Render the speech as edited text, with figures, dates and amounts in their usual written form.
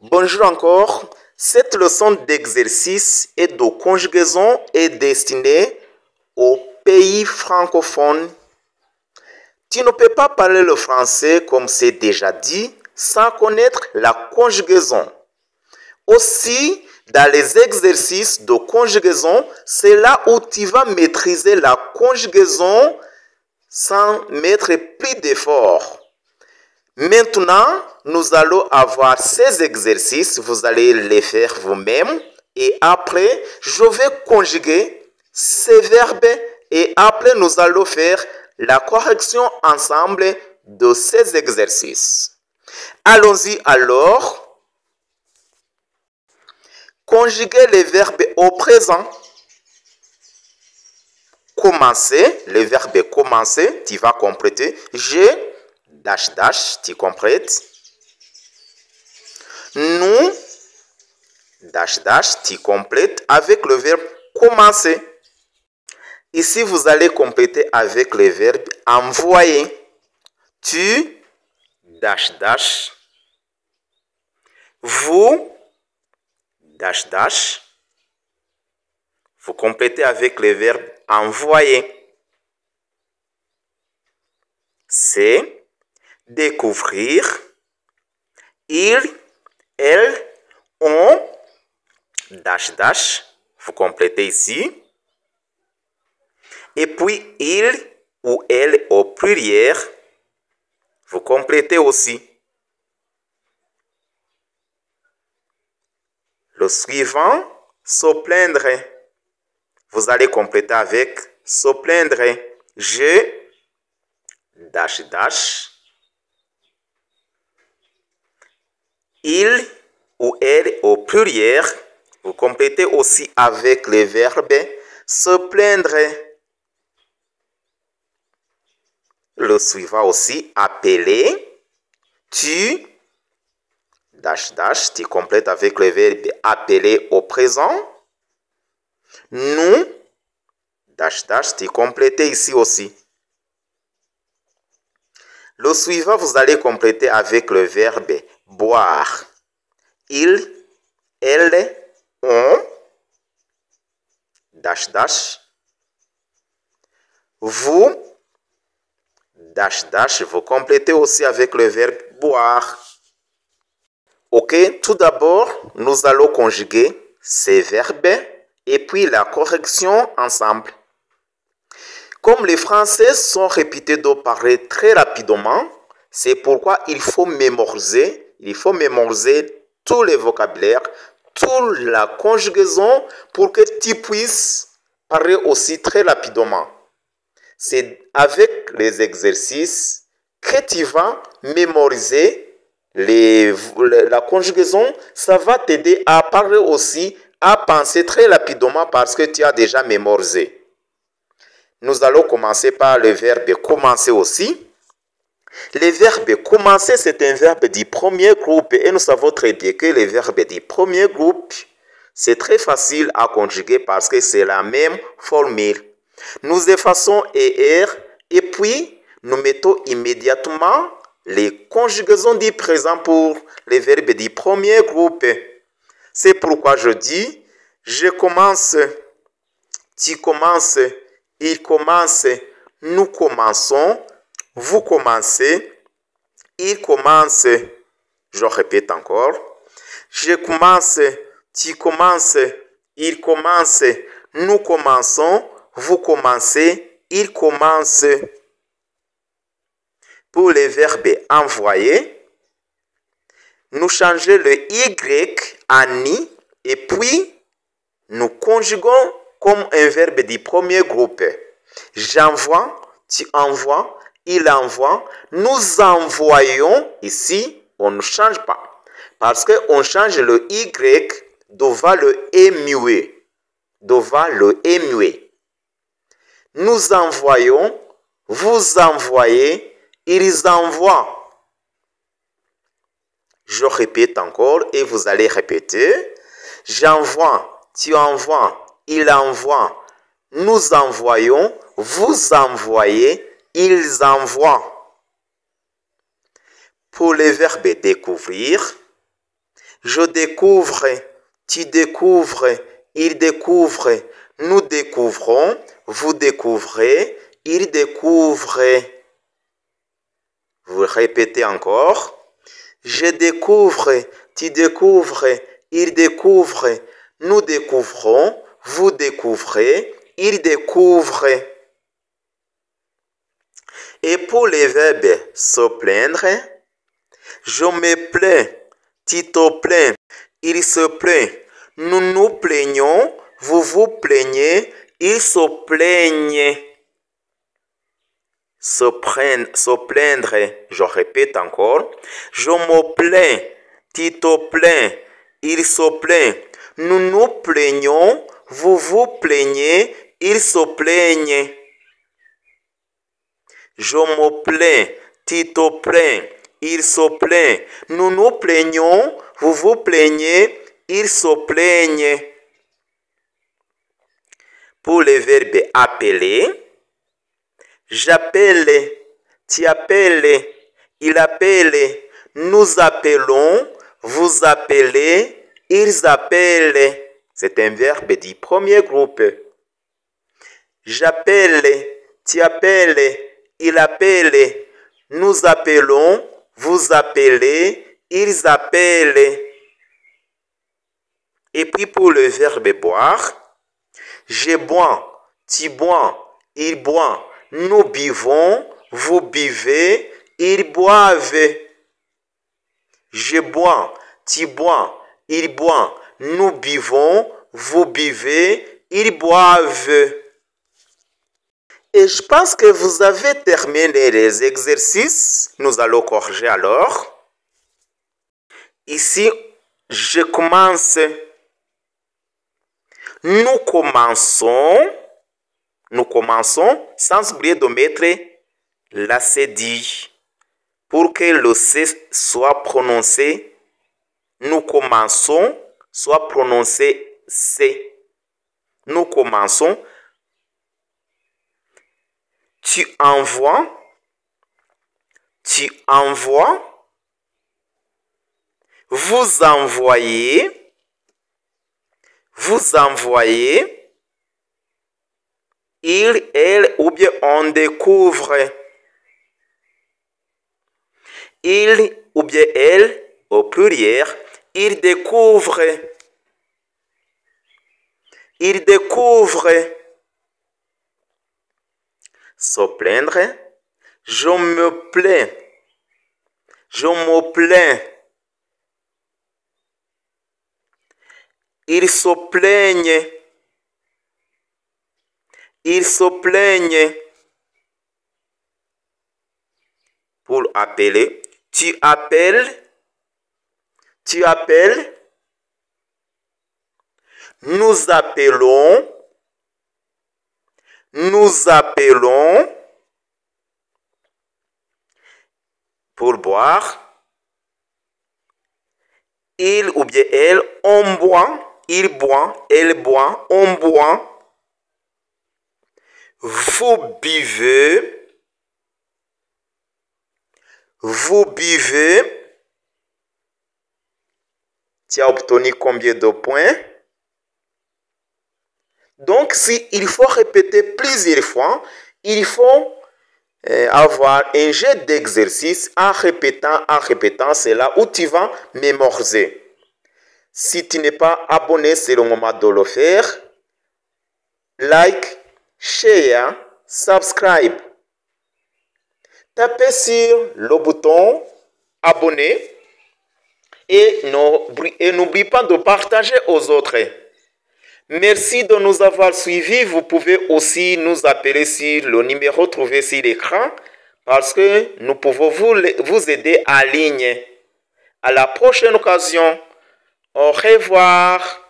Bonjour encore. Cette leçon d'exercice et de conjugaison est destinée aux pays francophones. Tu ne peux pas parler le français, comme c'est déjà dit, sans connaître la conjugaison. Aussi, dans les exercices de conjugaison, c'est là où tu vas maîtriser la conjugaison sans mettre plus d'efforts. Maintenant, nous allons avoir ces exercices, vous allez les faire vous-même et après, je vais conjuguer ces verbes et après, nous allons faire la correction ensemble de ces exercices. Allons-y alors. Conjuguer les verbes au présent. Commencer, le verbe commencer, tu vas compléter. J'ai dash dash, tu complètes. Nous, dash dash, tu complètes avec le verbe commencer. Ici, vous allez compléter avec le verbe envoyer. Tu, dash dash. Vous, dash dash. Vous complétez avec le verbe envoyer. C'est découvrir. Il, elle, on, dash dash. Vous complétez ici. Et puis, il ou elle au pluriel. Vous complétez aussi. Le suivant, se plaindre. Vous allez compléter avec se plaindre. Je, dash dash. Il ou elle au pluriel. Vous complétez aussi avec le verbe se plaindre. Le suivant aussi, appeler. Tu, dash dash, tu complètes avec le verbe appeler au présent. Nous, dash dash, tu complètes ici aussi. Le suivant, vous allez compléter avec le verbe boire. Il, elle, on, dash dash. Vous, dash dash, vous complétez aussi avec le verbe boire. Ok, tout d'abord, nous allons conjuguer ces verbes et puis la correction ensemble. Comme les Français sont réputés de parler très rapidement, c'est pourquoi il faut mémoriser tous les vocabulaires, toute la conjugaison pour que tu puisses parler aussi très rapidement. C'est avec les exercices que tu vas mémoriser la conjugaison. Ça va t'aider à parler aussi, à penser très rapidement parce que tu as déjà mémorisé. Nous allons commencer par le verbe commencer aussi. Le verbe commencer, c'est un verbe du premier groupe et nous savons très bien que le verbe du premier groupe, c'est très facile à conjuguer parce que c'est la même formule. Nous effaçons ER et puis nous mettons immédiatement les conjugaisons du présent pour les verbes du premier groupe. C'est pourquoi je dis, je commence, tu commences, il commence, nous commençons, vous commencez, il commence. Je répète encore. Je commence, tu commences, il commence, nous commençons, vous commencez, il commence. Pour les verbes envoyer, nous changeons le Y en I et puis nous conjuguons comme un verbe du premier groupe. J'envoie, tu envoies, il envoie, nous envoyons. Ici, on ne change pas parce qu'on change le Y devant le E muet. Devant le E muet. Nous envoyons, vous envoyez, ils envoient. Je répète encore et vous allez répéter. J'envoie, tu envoies, il envoie, nous envoyons, vous envoyez, ils envoient. Pour le verbe découvrir, Je découvre, tu découvres, il découvre, nous découvrons, vous découvrez, il découvre. Vous répétez encore. Je découvre, tu découvres, il découvre, nous découvrons, vous découvrez, il découvre. Et pour les verbes se plaindre, je me plains, tu te plains, il se plaint, nous nous plaignons, vous vous plaignez, il se plaignent. Se plaindre, je répète encore, je me plains, tu te plains, il se plaint, nous nous plaignons, vous vous plaignez, il se plaignent. Je me plains, tu te plains, il se plaint, nous nous plaignons, vous vous plaignez, il se plaignent. Pour le verbe appeler, j'appelle, tu appelles, il appelle, nous appelons, vous appelez, ils appellent. C'est un verbe du premier groupe. J'appelle, tu appelles, il appelle, nous appelons, vous appelez, ils appellent. Et puis pour le verbe boire, je bois, tu bois, il boit, nous buvons, vous buvez, ils boivent. Je bois, tu bois, il boit, nous buvons, vous buvez, ils boivent. Et je pense que vous avez terminé les exercices. Nous allons corriger alors. Ici, je commence. Nous commençons sans oublier de mettre la cédille pour que le C soit prononcé. Nous commençons soit prononcé C. Nous commençons. Tu envoies, vous envoyez, il, elle ou bien on découvre. Il ou bien elle au pluriel, il découvre. Il découvre. Se plaindre, je me plains. Je me plains. Ils se plaignent. Ils se plaignent. Pour appeler, tu appelles. Tu appelles. Nous appelons. Nous appelons. Pour boire. Il ou bien elle, on boit. Il boit, elle boit, on boit. Vous buvez. Vous buvez. Tu as obtenu combien de points? Donc, si il faut répéter plusieurs fois, il faut avoir un jeu d'exercice en répétant, c'est là où tu vas mémoriser. Si tu n'es pas abonné, c'est le moment de le faire. Like, share, subscribe. Tapez sur le bouton abonner et n'oublie pas de partager aux autres. Merci de nous avoir suivis. Vous pouvez aussi nous appeler sur le numéro trouvé sur l'écran parce que nous pouvons vous aider en ligne. À la prochaine occasion. Au revoir.